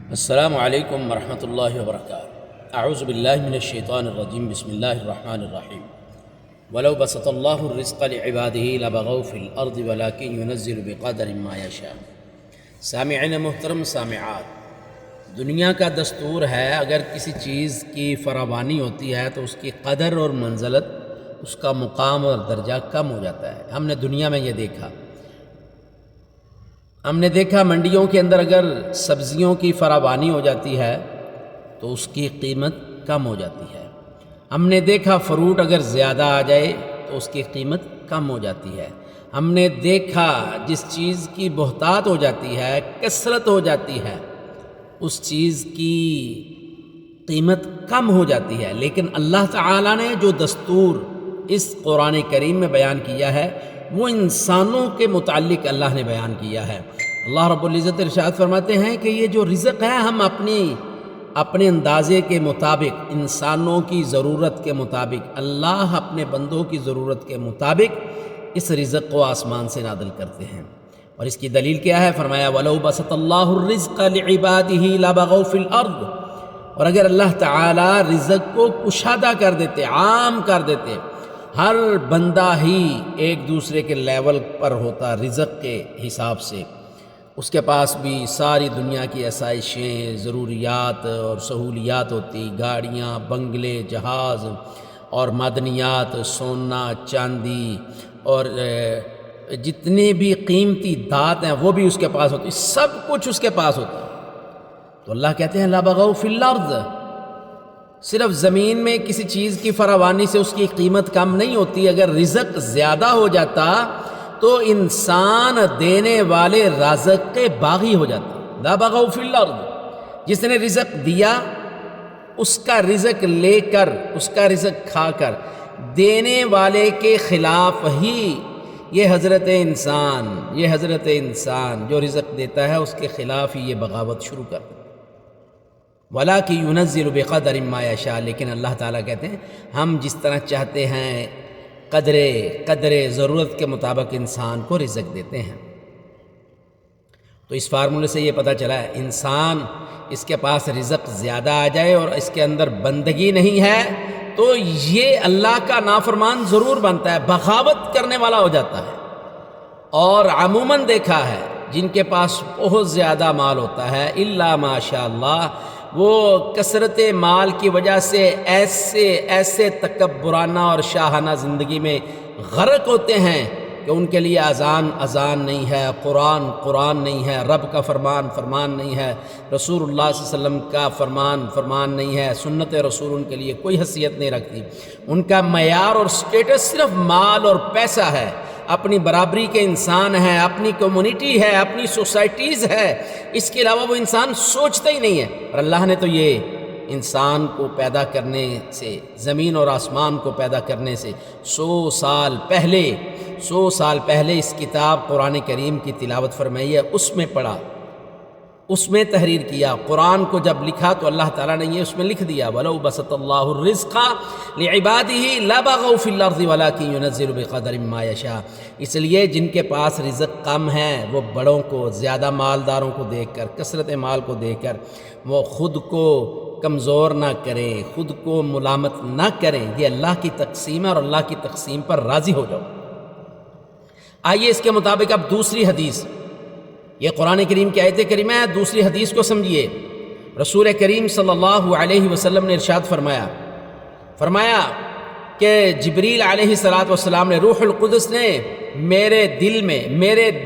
السلام علیکم ورحمۃ اللہ وبرکاتہ۔ اعوذ باللہ من الشیطان الرجیم، بسم اللہ الرحمن الرحیم۔ ولو بسط اللہ الرزق لعبادہ لبغوا فی الارض ولکن ینزل بقدر ما یشاء۔ سامعین محترم، سامعات، دنیا کا دستور ہے اگر کسی چیز کی فراوانی ہوتی ہے تو اس کی قدر اور منزلت، اس کا مقام اور درجہ کم ہو جاتا ہے۔ ہم نے دنیا میں یہ دیکھا، منڈیوں کے اندر اگر سبزیوں کی فراوانی ہو جاتی ہے تو اس کی قیمت کم ہو جاتی ہے۔ ہم نے دیکھا فروٹ اگر زیادہ آ جائے تو اس کی قیمت کم ہو جاتی ہے۔ ہم نے دیکھا جس چیز کی بہتات ہو جاتی ہے، کثرت ہو جاتی ہے، اس چیز کی قیمت کم ہو جاتی ہے۔ لیکن اللہ تعالیٰ نے جو دستور اس قرآن کریم میں بیان کیا ہے وہ انسانوں کے متعلق اللہ نے بیان کیا ہے۔ اللہ رب العزت ارشاد فرماتے ہیں کہ یہ جو رزق ہے ہم اپنے اندازے کے مطابق، انسانوں کی ضرورت کے مطابق، اللہ اپنے بندوں کی ضرورت کے مطابق اس رزق کو آسمان سے نازل کرتے ہیں۔ اور اس کی دلیل کیا ہے؟ فرمایا وَلَوْ بَسَطَ اللَّهُ الرِّزْقَ لِعِبَادِهِ لَبَغَوْا فِي الْأَرْضِ۔ اور اگر اللہ تعالیٰ رزق کو کشادہ کر دیتے، عام کر دیتے، ہر بندہ ہی ایک دوسرے کے لیول پر ہوتا رزق کے حساب سے، اس کے پاس بھی ساری دنیا کی آسائشیں، ضروریات اور سہولیات ہوتی، گاڑیاں، بنگلے، جہاز اور معدنیات، سونا، چاندی اور جتنے بھی قیمتی دھات ہیں وہ بھی اس کے پاس ہوتی، سب کچھ اس کے پاس ہوتا۔ تو اللہ کہتے ہیں لَبَغَوْا فِي الْأَرْضِ، صرف زمین میں کسی چیز کی فراوانی سے اس کی قیمت کم نہیں ہوتی۔ اگر رزق زیادہ ہو جاتا تو انسان دینے والے رازق کے باغی ہو جاتا۔ لَبَغَوْا فِي الْأَرْضِ، جس نے رزق دیا اس کا رزق لے کر، اس کا رزق کھا کر دینے والے کے خلاف ہی یہ حضرت انسان جو رزق دیتا ہے اس کے خلاف ہی یہ بغاوت شروع کر دے۔ وَلَٰكِن يُنَزِّلُ بِقَدَرٍ مَّا يَشَاءُ، لیکن اللہ تعالیٰ کہتے ہیں ہم جس طرح چاہتے ہیں قدر ضرورت کے مطابق انسان کو رزق دیتے ہیں۔ تو اس فارمولے سے یہ پتہ چلا ہے انسان اس کے پاس رزق زیادہ آ جائے اور اس کے اندر بندگی نہیں ہے تو یہ اللہ کا نافرمان ضرور بنتا ہے، بغاوت کرنے والا ہو جاتا ہے۔ اور عموماً دیکھا ہے جن کے پاس بہت زیادہ مال ہوتا ہے، الا ماشاء اللہ، وہ کثرت مال کی وجہ سے ایسے تکبرانہ اور شاہانہ زندگی میں غرق ہوتے ہیں کہ ان کے لیے اذان نہیں ہے، قرآن نہیں ہے، رب کا فرمان نہیں ہے، رسول اللہ صلی اللہ علیہ وسلم کا فرمان نہیں ہے، سنت رسول ان کے لیے کوئی حیثیت نہیں رکھتی۔ ان کا معیار اور سٹیٹس صرف مال اور پیسہ ہے، اپنی برابری کے انسان ہیں، اپنی کمیونٹی ہے، اپنی سوسائٹیز ہے، اس کے علاوہ وہ انسان سوچتا ہی نہیں ہے۔ اور اللہ نے تو یہ انسان کو پیدا کرنے سے، زمین اور آسمان کو پیدا کرنے سے 100 سال پہلے اس کتاب قرآن کریم کی تلاوت فرمائی ہے، اس میں پڑھا، اس میں تحریر کیا۔ قرآن کو جب لکھا تو اللہ تعالیٰ نے یہ اس میں لکھ دیا وَلَوْ بَسَطَ اللَّهُ الرِّزْقَ لِعِبَادِهِ لَبَغَوْا فِي الْأَرْضِ وَلَٰكِن يُنَزِّلُ بِقَدَرٍ مَّا يَشَاءُ۔ اس لیے جن کے پاس رزق کم ہے وہ بڑوں کو، زیادہ مالداروں کو دیکھ کر، کثرت مال کو دیکھ کر وہ خود کو کمزور نہ کریں، خود کو ملامت نہ کریں۔ یہ اللہ کی تقسیم ہے اور اللہ کی تقسیم پر راضی ہو جاؤ۔ آئیے اس کے مطابق اب دوسری حدیث، یہ قرآن کریم کی آیت کریمہ ہے، دوسری حدیث کو سمجھیے۔ رسول کریم صلی اللہ علیہ وسلم نے ارشاد فرمایا کہ جبریل علیہ السلام نے، روح القدس نے میرے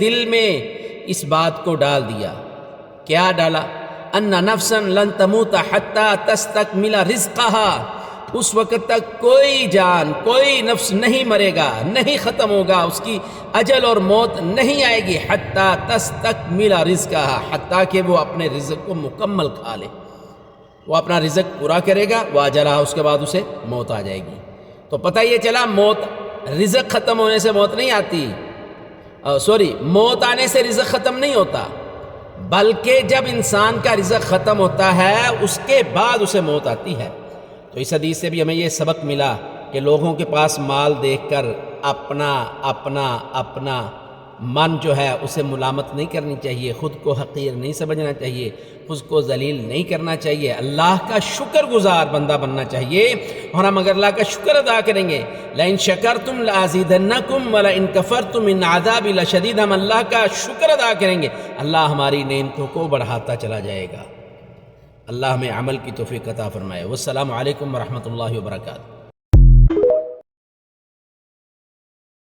دل میں اس بات کو ڈال دیا۔ کیا ڈالا؟ ان نفسا لن تموت حتی تستکمل رزقہا، اس وقت تک کوئی نفس نہیں مرے گا، نہیں ختم ہوگا، اس کی اجل اور موت نہیں آئے گی، حتی تستکمل رزقہا، حتیٰ کہ وہ اپنے رزق کو مکمل کھا لے۔ وہ اپنا رزق پورا کرے گا، وہ اجلہ، اس کے بعد اسے موت آ جائے گی۔ تو پتہ یہ چلا رزق ختم ہونے سے موت نہیں آتی، موت آنے سے رزق ختم نہیں ہوتا، بلکہ جب انسان کا رزق ختم ہوتا ہے اس کے بعد اسے موت آتی ہے۔ تو اس حدیث سے بھی ہمیں یہ سبق ملا کہ لوگوں کے پاس مال دیکھ کر اپنا من جو ہے اسے ملامت نہیں کرنی چاہیے، خود کو حقیر نہیں سمجھنا چاہیے، خود کو ذلیل نہیں کرنا چاہیے، اللہ کا شکر گزار بندہ بننا چاہیے۔ اور ہم اگر اللہ کا شکر ادا کریں گے، لَإِن شَكَرْتُمْ لَأَزِيدَنَّكُمْ وَلَئِن كَفَرْتُمْ إِنَّ عَذَابِي لَشَدِيدٌ، ہم اللہ کا شکر ادا کریں گے، اللہ ہماری نعمتوں کو بڑھاتا چلا جائے گا۔ اللہ ہمیں عمل کی توفیق عطا فرمائے۔ والسلام علیکم ورحمۃ اللہ وبرکاتہ۔